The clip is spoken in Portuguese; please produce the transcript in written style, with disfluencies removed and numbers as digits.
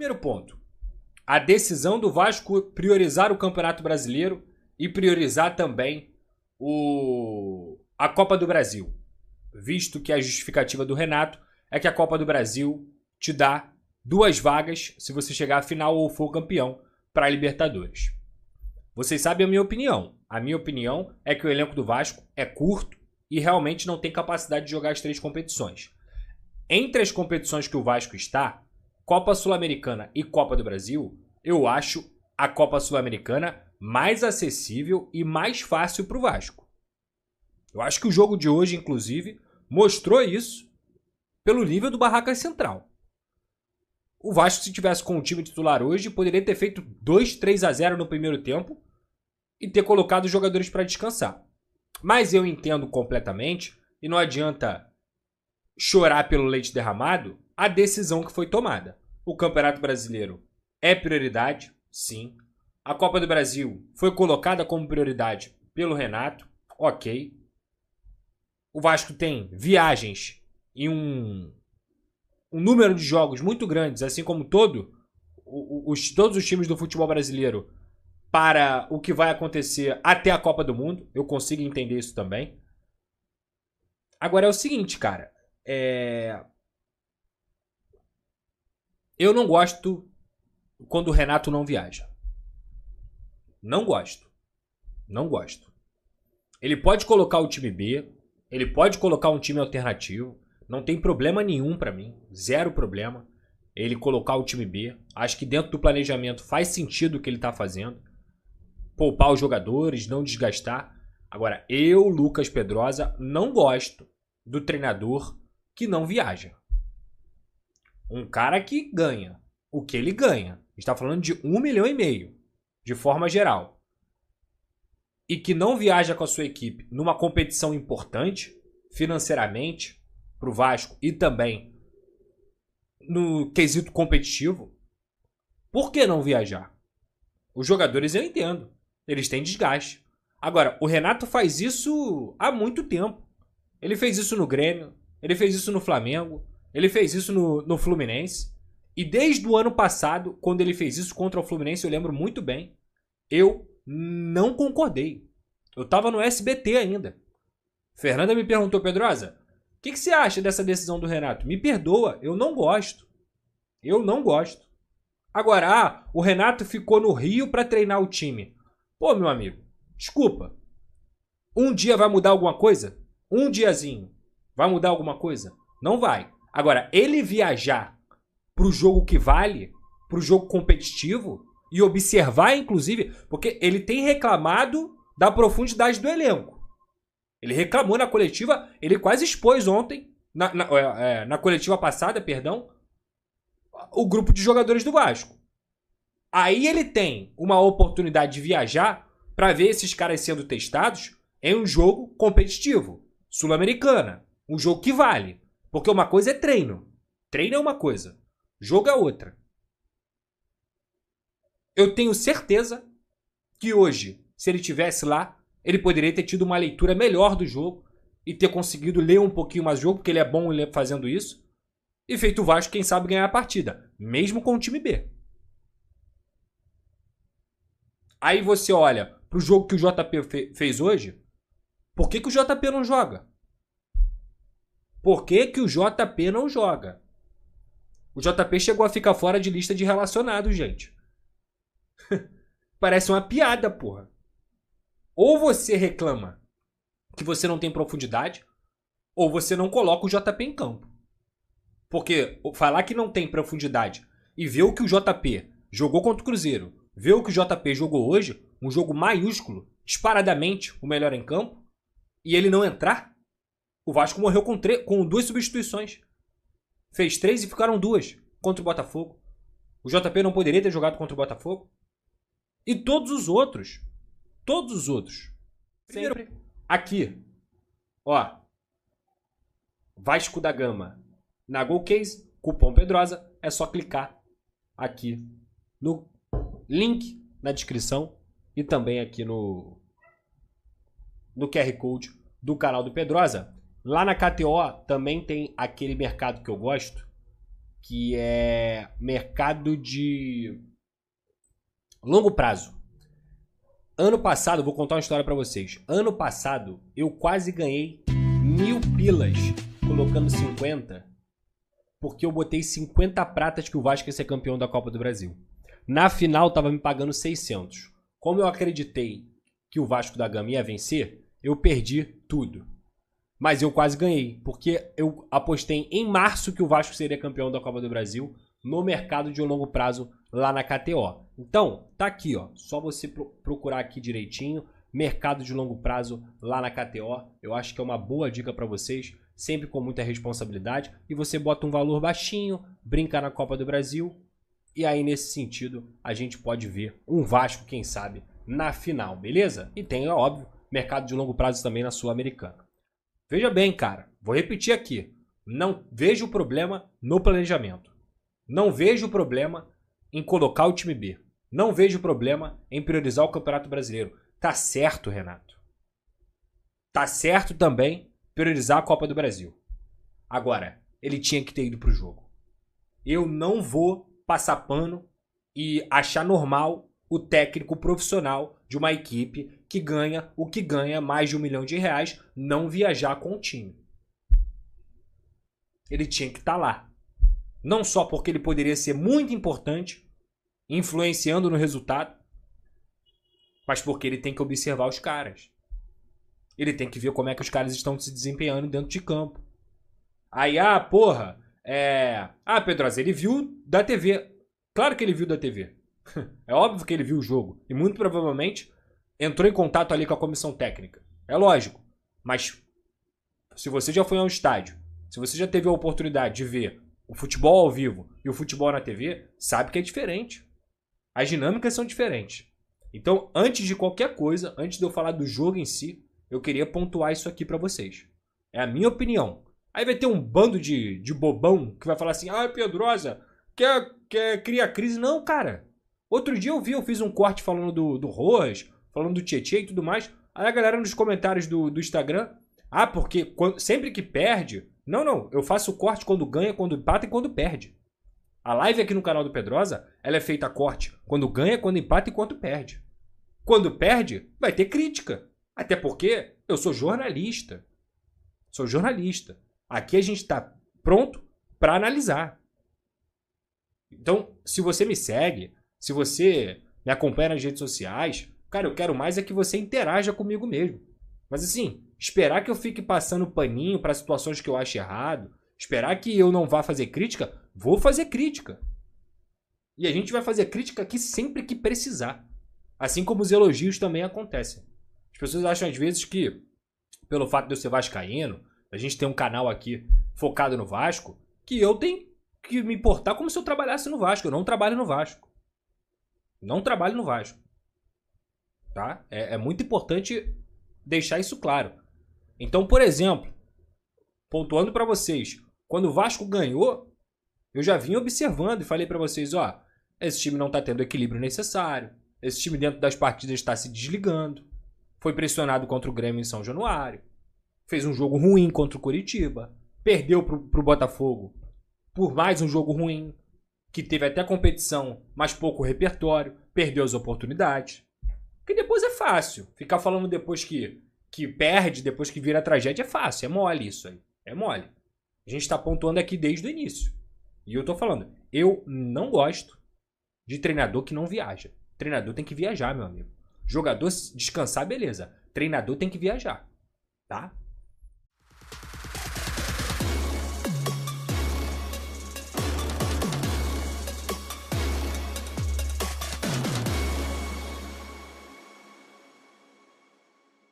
Primeiro ponto. A decisão do Vasco priorizar o Campeonato Brasileiro e priorizar também a Copa do Brasil. Visto que a justificativa do Renato é que a Copa do Brasil te dá 2 vagas se você chegar à final ou for campeão para a Libertadores. Vocês sabem a minha opinião. A minha opinião é que o elenco do Vasco é curto e realmente não tem capacidade de jogar as 3 competições. Entre as competições que o Vasco está, Copa Sul-Americana e Copa do Brasil, eu acho a Copa Sul-Americana mais acessível e mais fácil para o Vasco. Eu acho que o jogo de hoje, inclusive, mostrou isso pelo nível do Barracas Central. O Vasco, se tivesse com o time titular hoje, poderia ter feito 2-3-0 no primeiro tempo e ter colocado os jogadores para descansar. Mas eu entendo completamente, e não adianta chorar pelo leite derramado, a decisão que foi tomada. O Campeonato Brasileiro é prioridade, sim. A Copa do Brasil foi colocada como prioridade pelo Renato, ok. O Vasco tem viagens e um número de jogos muito grandes, assim como todos os times do futebol brasileiro, para o que vai acontecer até a Copa do Mundo. Eu consigo entender isso também. Agora é o seguinte, cara. Eu não gosto quando o Renato não viaja. Não gosto. Não gosto. Ele pode colocar o time B, ele pode colocar um time alternativo, não tem problema nenhum pra mim, 0 problema ele colocar o time B. Acho que dentro do planejamento faz sentido o que ele tá fazendo. Poupar os jogadores, não desgastar. Agora, eu, Lucas Pedrosa, não gosto do treinador que não viaja. Um cara que ganha o que ele ganha. A gente tá falando de 1,5 milhão, de forma geral. E que não viaja com a sua equipe numa competição importante, financeiramente, pro Vasco e também no quesito competitivo. Por que não viajar? Os jogadores eu entendo. Eles têm desgaste. Agora, o Renato faz isso há muito tempo. Ele fez isso no Grêmio, ele fez isso no Flamengo, ele fez isso no Fluminense. E desde o ano passado, quando ele fez isso contra o Fluminense, eu lembro muito bem, eu não concordei. Eu tava no SBT ainda. Fernanda me perguntou, Pedrosa, o que você acha dessa decisão do Renato? Me perdoa, eu não gosto. Eu não gosto. Agora, o Renato ficou no Rio pra treinar o time. Pô, meu amigo, desculpa. Um dia vai mudar alguma coisa? Um diazinho. Vai mudar alguma coisa? Não vai. Agora, ele viajar pro jogo que vale, pro jogo competitivo, e observar, inclusive, porque ele tem reclamado da profundidade do elenco. Ele reclamou na coletiva, ele quase expôs ontem, na coletiva passada, perdão, o grupo de jogadores do Vasco. Aí ele tem uma oportunidade de viajar para ver esses caras sendo testados em um jogo competitivo, Sul-Americana, um jogo que vale. Porque uma coisa é treino. Treino é uma coisa, jogo é outra. Eu tenho certeza que hoje, se ele estivesse lá, ele poderia ter tido uma leitura melhor do jogo e ter conseguido ler um pouquinho mais o jogo, porque ele é bom fazendo isso, e feito o Vasco, quem sabe, ganhar a partida, mesmo com o time B. Aí você olha pro jogo que o JP fez hoje, por que o JP não joga? Por que o JP não joga? O JP chegou a ficar fora de lista de relacionados, gente. Parece uma piada, porra. Ou você reclama que você não tem profundidade, ou você não coloca o JP em campo. Porque falar que não tem profundidade e ver o que o JP jogou contra o Cruzeiro, ver o que o JP jogou hoje, um jogo maiúsculo, disparadamente o melhor em campo, e ele não entrar, o Vasco morreu com 2 substituições. Fez 3 e ficaram 2 contra o Botafogo. O JP não poderia ter jogado contra o Botafogo? E todos os outros. Sempre aqui. Ó. Vasco da Gama. Na GoCase, cupom Pedrosa. É só clicar aqui no link na descrição. E também aqui no QR Code do canal do Pedrosa. Lá na KTO também tem aquele mercado que eu gosto, que é mercado de longo prazo. Ano passado, vou contar uma história pra vocês. Ano passado, eu quase ganhei 1000 pilas colocando 50, porque eu botei 50 pratas que o Vasco ia ser campeão da Copa do Brasil. Na final, tava me pagando 600. Como eu acreditei que o Vasco da Gama ia vencer, eu perdi tudo. Mas eu quase ganhei, porque eu apostei em março que o Vasco seria campeão da Copa do Brasil no mercado de longo prazo lá na KTO. Então, tá aqui, ó. Só você procurar aqui direitinho, mercado de longo prazo lá na KTO. Eu acho que é uma boa dica para vocês, sempre com muita responsabilidade. E você bota um valor baixinho, brinca na Copa do Brasil. E aí, nesse sentido, a gente pode ver um Vasco, quem sabe, na final, beleza? E tem, é óbvio, mercado de longo prazo também na Sul-Americana. Veja bem, cara, vou repetir aqui. Não vejo problema no planejamento. Não vejo problema em colocar o time B. Não vejo problema em priorizar o Campeonato Brasileiro. Tá certo, Renato. Tá certo também priorizar a Copa do Brasil. Agora, ele tinha que ter ido pro jogo. Eu não vou passar pano e achar normal o técnico profissional de uma equipe que ganha o que ganha mais de R$1 milhão não viajar com o time. Ele tinha que estar lá. Não só porque ele poderia ser muito importante, influenciando no resultado, mas porque ele tem que observar os caras. Ele tem que ver como é que os caras estão se desempenhando dentro de campo. Aí, Pedrosa, ele viu da TV. Claro que ele viu da TV. É óbvio que ele viu o jogo. E muito provavelmente entrou em contato ali com a comissão técnica. É lógico. Mas se você já foi a um estádio, se você já teve a oportunidade de ver o futebol ao vivo e o futebol na TV, sabe que é diferente. As dinâmicas são diferentes. Então, antes de qualquer coisa, antes de eu falar do jogo em si, eu queria pontuar isso aqui pra vocês. É a minha opinião. Aí vai ter um bando de bobão que vai falar assim: Pedrosa, quer criar crise? Não, cara. Outro dia eu fiz um corte falando do Rojas, falando do Tietê e tudo mais. Aí a galera nos comentários do Instagram, porque sempre que perde... Não, eu faço o corte quando ganha, quando empata e quando perde. A live aqui no canal do Pedrosa, ela é feita corte quando ganha, quando empata e quando perde. Quando perde, vai ter crítica. Até porque eu sou jornalista. Sou jornalista. Aqui a gente está pronto para analisar. Então, se você me segue, se você me acompanha nas redes sociais, cara, eu quero mais é que você interaja comigo mesmo. Mas assim, esperar que eu fique passando paninho para situações que eu acho errado, esperar que eu não vá fazer crítica, vou fazer crítica. E a gente vai fazer crítica aqui sempre que precisar. Assim como os elogios também acontecem. As pessoas acham às vezes que, pelo fato de eu ser vascaíno, a gente ter um canal aqui focado no Vasco, que eu tenho que me importar como se eu trabalhasse no Vasco. Eu não trabalho no Vasco. Não trabalho no Vasco. Tá? É muito importante deixar isso claro. Então, por exemplo, pontuando para vocês, quando o Vasco ganhou, eu já vim observando e falei para vocês, esse time não tá tendo o equilíbrio necessário, esse time dentro das partidas está se desligando, foi pressionado contra o Grêmio em São Januário, fez um jogo ruim contra o Coritiba, perdeu pro Botafogo por mais um jogo ruim, que teve até competição, mas pouco repertório, perdeu as oportunidades. Porque depois é fácil. Ficar falando depois que perde, depois que vira tragédia, é fácil. É mole isso aí. É mole. A gente tá pontuando aqui desde o início. E eu tô falando, eu não gosto de treinador que não viaja. Treinador tem que viajar, meu amigo. Jogador descansar, beleza. Treinador tem que viajar. Tá?